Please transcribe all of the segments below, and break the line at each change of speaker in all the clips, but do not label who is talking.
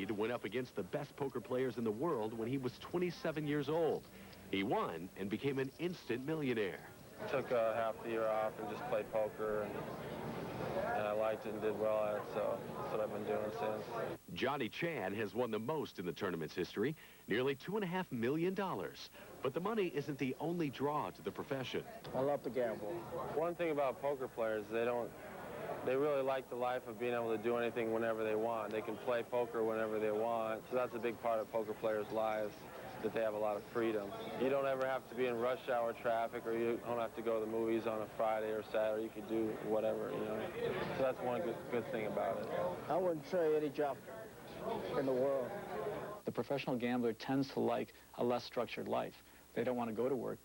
Reed went up against the best poker players in the world when he was 27 years old. He won and became an instant millionaire.
Took half the year off and just played poker, and I liked it and did well at it, so that's what I've been doing since.
Johnny Chan has won the most in the tournament's history, nearly $2.5 million. But the money isn't the only draw to the profession.
I love to gamble.
One thing about poker players, they really like the life of being able to do anything whenever they want. They can play poker whenever they want, so that's a big part of poker players' lives, that they have a lot of freedom. You don't ever have to be in rush hour traffic, or you don't have to go to the movies on a Friday or Saturday. You can do whatever, you know. So that's one good thing about it.
I wouldn't trade any job in the world.
The professional gambler tends to like a less structured life. They don't want to go to work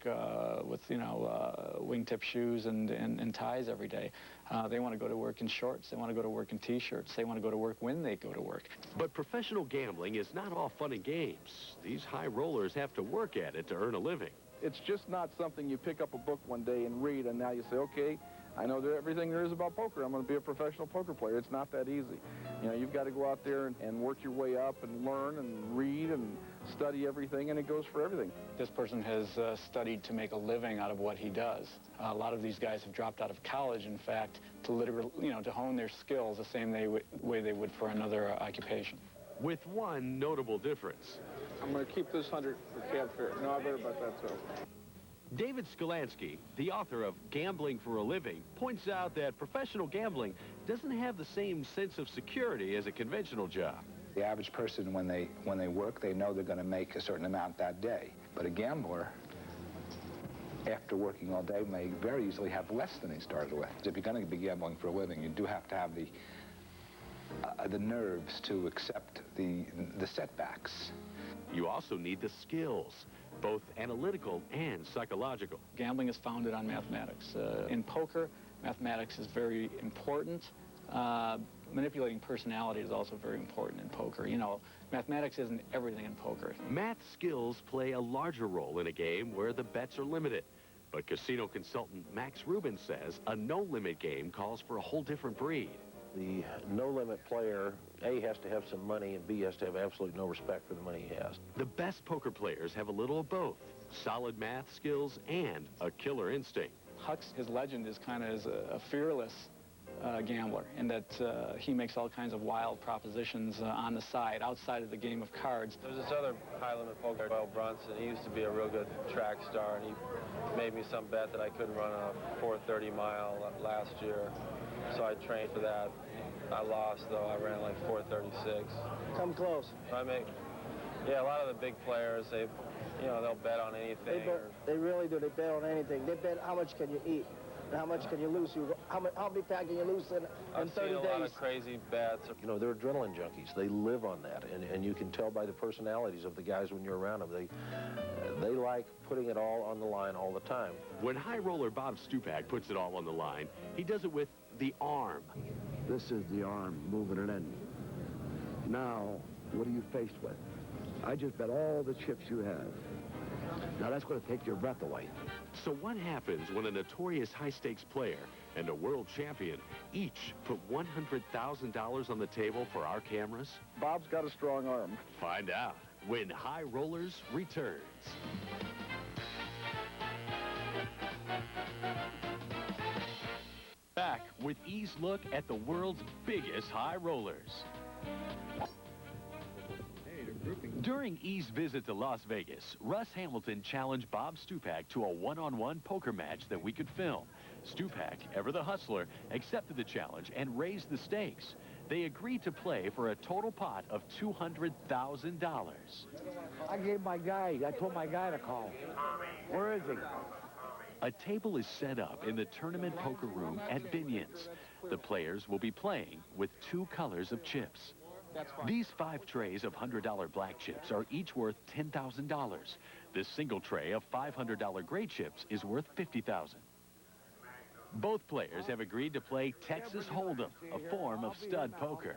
with, you know, wingtip shoes and ties every day. They want to go to work in shorts. They want to go to work in T-shirts. They want to go to work when they go to work.
But professional gambling is not all fun and games. These high rollers have to work at it to earn a living.
It's just not something you pick up a book one day and read, and now you say, okay, I know everything there is about poker. I'm going to be a professional poker player. It's not that easy. You know, you've got to go out there and work your way up and learn and read and study everything, and it goes for everything.
This person has studied to make a living out of what he does. A lot of these guys have dropped out of college, in fact, to literally, you know, to hone their skills the same way they would for another occupation.
With one notable difference.
I'm going to keep this 100 for cab fare. No, I better bet that's so.
David Skolansky, the author of Gambling for a Living, points out that professional gambling doesn't have the same sense of security as a conventional job.
The average person, when they work, they know they're going to make a certain amount that day. But a gambler, after working all day, may very easily have less than he started with. If you're going to be gambling for a living, you do have to have the nerves to accept the setbacks.
You also need the skills, both analytical and psychological.
Gambling is founded on mathematics. In poker, mathematics is very important. Manipulating personality is also very important in poker. You know, mathematics isn't everything in poker.
Math skills play a larger role in a game where the bets are limited. But casino consultant Max Rubin says a no-limit game calls for a whole different breed.
The no-limit player, A, has to have some money, and B, has to have absolutely no respect for the money he has.
The best poker players have a little of both, solid math skills and a killer instinct.
Huck's, his legend is kind of as a fearless gambler, in that he makes all kinds of wild propositions on the side, outside of the game of cards.
There's this other high-limit poker, Will Brunson. He used to be a real good track star, and he made me some bet that I couldn't run a 430 mile last year. So I trained for that. I lost, though. I ran like 436.
Come close.
Yeah, a lot of the big players, they'll bet on anything.
They really do. They bet on anything. They bet how much can you eat, and how much can you lose. How many pounds can you lose in 30
I've seen a
days?
lot of crazy bets.
You know, they're adrenaline junkies. They live on that, and you can tell by the personalities of the guys when you're around them. They like putting it all on the line all the time.
When high roller Bob Stupak puts it all on the line, he does it with the arm.
This is the arm moving it in. Now, what are you faced with? I just bet all the chips you have. Now, that's going to take your breath away.
So what happens when a notorious high-stakes player and a world champion each put $100,000 on the table for our cameras?
Bob's got a strong arm.
Find out when High Rollers returns. Back with E's look at the world's biggest high rollers. During E's visit to Las Vegas, Russ Hamilton challenged Bob Stupak to a one-on-one poker match that we could film. Stupak, ever the hustler, accepted the challenge and raised the stakes. They agreed to play for a total pot of $200,000.
I told my guy to call. Where is he?
A table is set up in the tournament poker room at Binion's. The players will be playing with two colors of chips. These 5 trays of $100 black chips are each worth $10,000. This single tray of $500 gray chips is worth $50,000. Both players have agreed to play Texas Hold'em, a form of stud poker.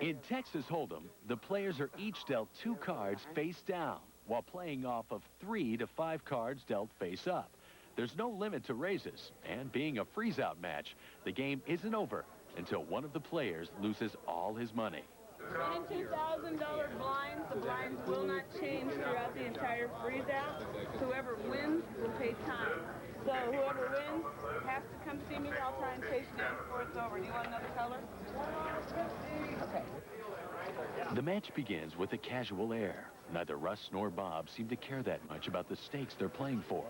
In Texas Hold'em, the players are each dealt 2 cards face down, while playing off of 3 to 5 cards dealt face up. There's no limit to raises, and being a freeze-out match, the game isn't over until one of the players loses all his money.
And $2,000 blinds. The blinds will not change throughout the entire freeze-out. Whoever wins will pay time. So whoever wins has to come see me. I'll try and chase you down before it's over. Do you want another color? Okay.
The match begins with a casual air. Neither Russ nor Bob seem to care that much about the stakes they're playing for.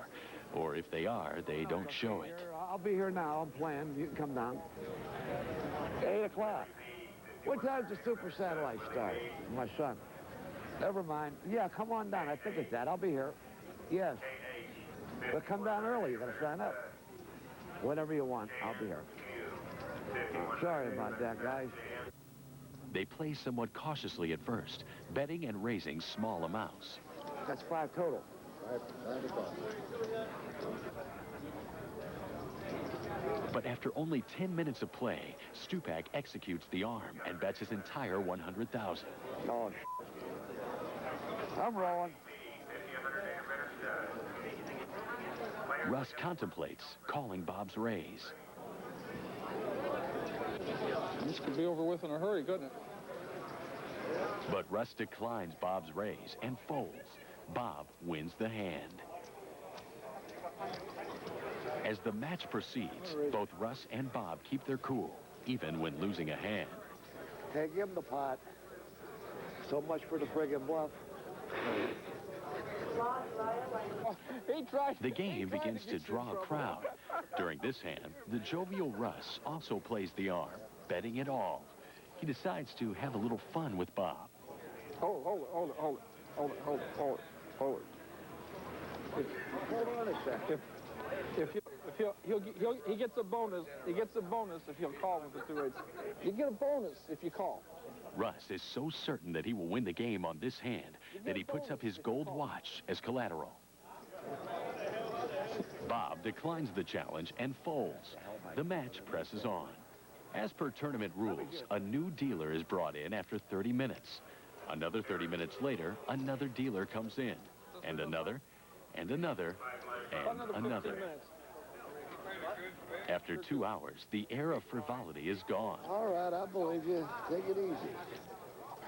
Or if they are, they don't show it.
I'll be here now. I'm playing. You can come down. 8 o'clock. What time does the Super Satellite start? My son. Never mind. Yeah, come on down. I think it's that. I'll be here. Yes. But come down early. You got to sign up. Whatever you want, I'll be here. Sorry about that, guys.
They play somewhat cautiously at first, betting and raising small amounts.
That's 5 total.
But after only 10 minutes of play, Stupak executes the arm and bets his entire $100,000.
Oh, I'm rolling.
Russ contemplates calling Bob's raise.
This could be over with in a hurry, couldn't it?
But Russ declines Bob's raise and folds. Bob wins the hand. As the match proceeds, both Russ and Bob keep their cool, even when losing a hand.
Hey, give him the pot. So much for the friggin' bluff.
The game begins to draw a crowd. During this hand, the jovial Russ also plays the arm, betting it all. He decides to have a little fun with Bob.
Hold it. Hold
on a second.
He gets a bonus. He gets a bonus if he'll call with the 2-8. You get a bonus if you call.
Russ is so certain that he will win the game on this hand that he puts up his gold watch as collateral. Bob declines the challenge and folds. The match presses on. As per tournament rules, a new dealer is brought in after 30 minutes. Another 30 minutes later, another dealer comes in, and another, and another, and another. After 2 hours, the air of frivolity is gone.
All right, I believe you. Take it easy.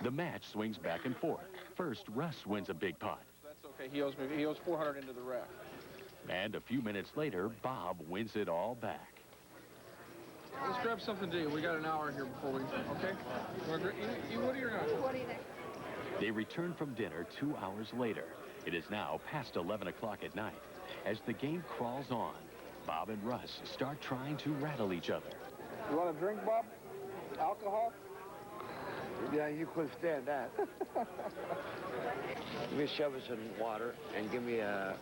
The match swings back and forth. First, Russ wins a big pot.
That's okay. He owes 400 into the rack.
And a few minutes later, Bob wins it all back.
Let's grab something to eat. We got an hour here before we... Okay? What are you going?
They return from dinner 2 hours later. It is now past 11 o'clock at night. As the game crawls on, Bob and Russ start trying to rattle each other.
You want a drink, Bob? Alcohol?
Yeah, you could stand that. Give me a shove of some water and give me a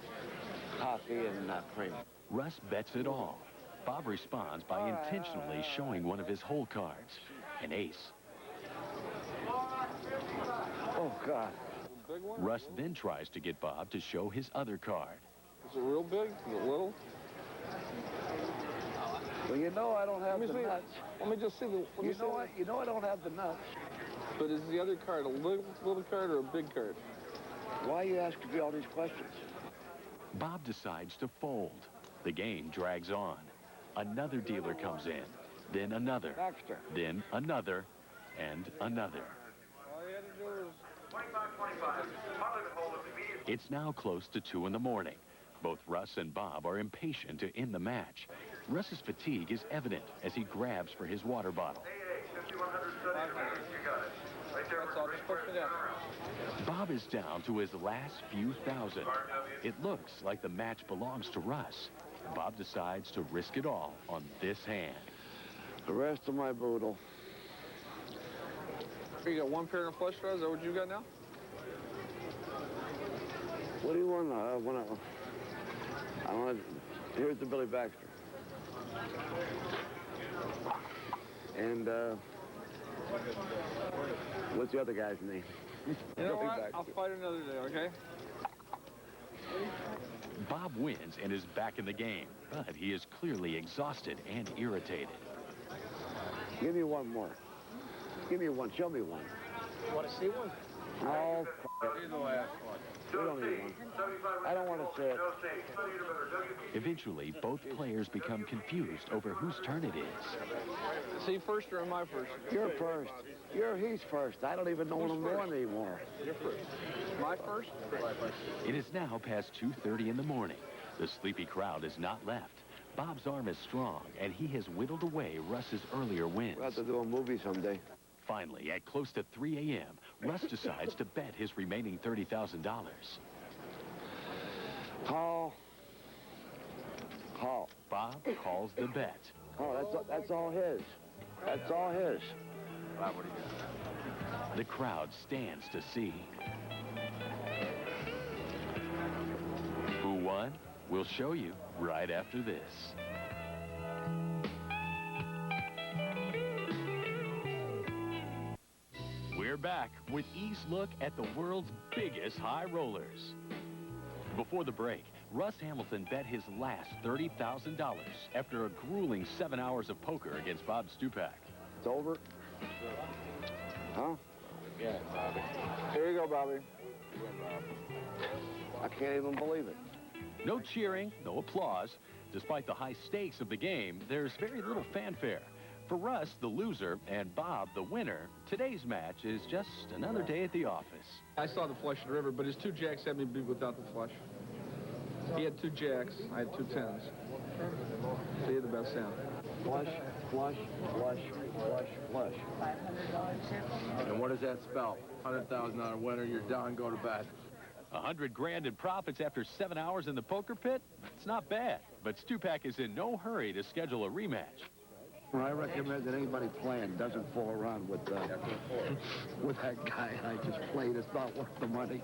coffee and cream.
Russ bets it all. Bob responds by intentionally showing one of his hole cards, an ace.
Oh, God.
Big one?
Russ then tries to get Bob to show his other card.
Is it real big? Is it little?
Well, you know I don't have the nuts.
Let me just see the...
You know I don't have the nuts.
But is the other card a little card or a big card?
Why are you asking me all these questions?
Bob decides to fold. The game drags on. Another dealer comes in, then another,
Baxter.
then another, and another.
All you had to do is...
It's now close to 2 in the morning. Both Russ and Bob are impatient to end the match. Russ's fatigue is evident as he grabs for his water bottle.
That's all. Just push it in.
Bob is down to his last few thousand. It looks like the match belongs to Russ. Bob decides to risk it all on this hand.
The rest of my boodle.
You got one pair and a flush draw? Is that what you got now?
What do you want? I want. Here's the Billy Baxter. And what's the other guy's name?
You know what? I'll fight another day, okay?
Bob wins and is back in the game, but he is clearly exhausted and irritated.
Give me one more. Give me one. Show me one.
You want to see one?
Oh, f*** it. We don't need one. I don't want to see it.
Eventually, both players become confused over whose turn it is.
Is he first or am I first?
You're first. He's first. I don't even know what I'm doing anymore.
You're first. My first?
It is now past 2:30 in the morning. The sleepy crowd is not left. Bob's arm is strong, and he has whittled away Russ's earlier wins.
We'll have to do a movie someday.
Finally, at close to 3 a.m., Russ decides to bet his remaining $30,000.
Call.
Bob calls the bet.
Oh, that's all his. That's all his.
The crowd stands to see. Who won? We'll show you right after this. We're back with E's look at the world's biggest high rollers. Before the break, Russ Hamilton bet his last $30,000 after a grueling 7 hours of poker against Bob Stupak.
It's over. Huh?
Yeah, Bobby. Here you go, Bobby.
I can't even believe it.
No cheering, no applause. Despite the high stakes of the game, there's very little fanfare. For Russ, the loser, and Bob, the winner, today's match is just another day at the office.
I saw the flush of the river, but his 2 jacks had me beat without the flush. He had 2 jacks, I had 2 tens. So he had the best hand.
Flush, flush, flush, flush, flush.
And what does that spell? $100,000 winner, you're down, go to bed.
$100 grand in profits after 7 hours in the poker pit? It's not bad, but Stupak is in no hurry to schedule a rematch.
Well, I recommend that anybody playing doesn't fool around with that guy I just played. It's not worth the money.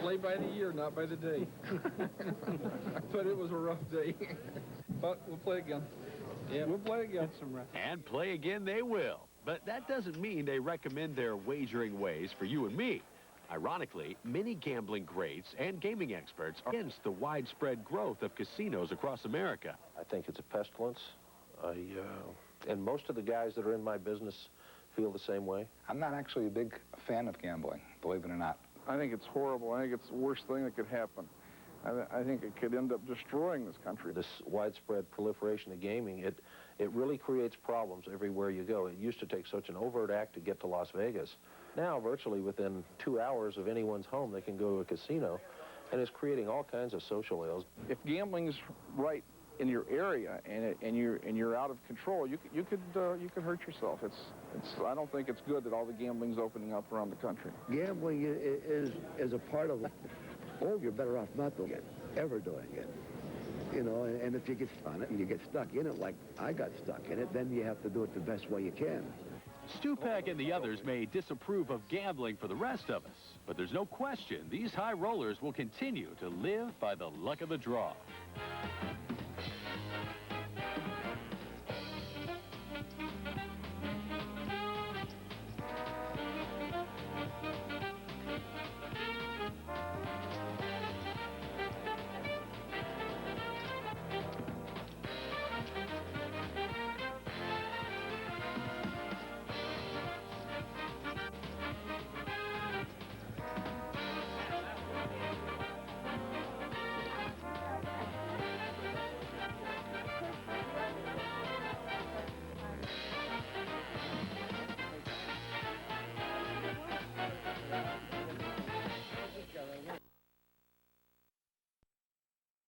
Play by the year, not by the day. But it was a rough day. But we'll play again. Yeah, we'll play again.
And play again they will. But that doesn't mean they recommend their wagering ways for you and me. Ironically, many gambling greats and gaming experts are against the widespread growth of casinos across America.
I think it's a pestilence. And most of the guys that are in my business feel the same way.
I'm not actually a big fan of gambling, believe it or not.
I think it's horrible. I think it's the worst thing that could happen. I think it could end up destroying this country.
This widespread proliferation of gaming, it really creates problems everywhere you go. It used to take such an overt act to get to Las Vegas. Now, virtually within 2 hours of anyone's home, they can go to a casino, and it's creating all kinds of social ills.
If gambling's right in your area and you're out of control, you could hurt yourself. I don't think it's good that all the gambling's opening up around the country.
Gambling is a part of it. Oh, you're better off not doing it, ever doing it. You know, and if you get on it and you get stuck in it like I got stuck in it, then you have to do it the best way you can.
Stupak and the others may disapprove of gambling for the rest of us, but there's no question these high rollers will continue to live by the luck of the draw.